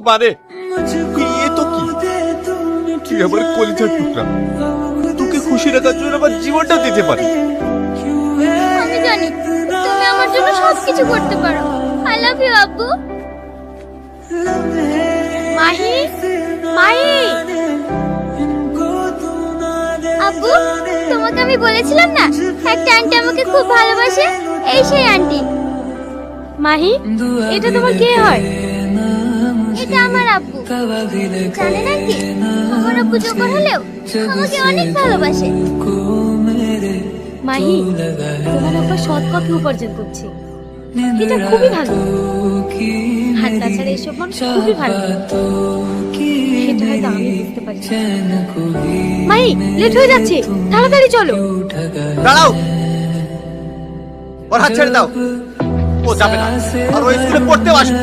মানে এ তো কি, তুই আমার কলিজার টুকরা, তোকে খুশি রাখার জন্য আমার জীবনটা দিতে পারি। আমি জানি তুমি আমার জন্য সবকিছু করতে পারো। আই লাভ ইউ আব্বু। মাহি, মাহি। আব্বু, তোমাকে আমি বলেছিলাম না একটা আন্টি আমাকে খুব ভালোবাসে, এই সেই আন্টি। মাহি, এটা তোমার কে হয়? এটা আমার আব্বু। জানেন আন্টি, আমার আব্বু জোকর হলেও আমাকে অনেক ভালোবাসে। মাহি, তোমার আব্বা সৎ পথে উপার্জন করছে, এটা খুবই ভালো। আর তাছাড়া এসব মানুষ খুবই ভালো, সেটা হয়তো আমি বুঝতে পারছি না। মাহি, লেট হয়ে যাচ্ছে, তাড়াতাড়ি চলো। দাঁড়াও, ওর হাত ছেড়ে দাও। ও যাবে না, আর ও স্কুলে পড়তেও আসবে।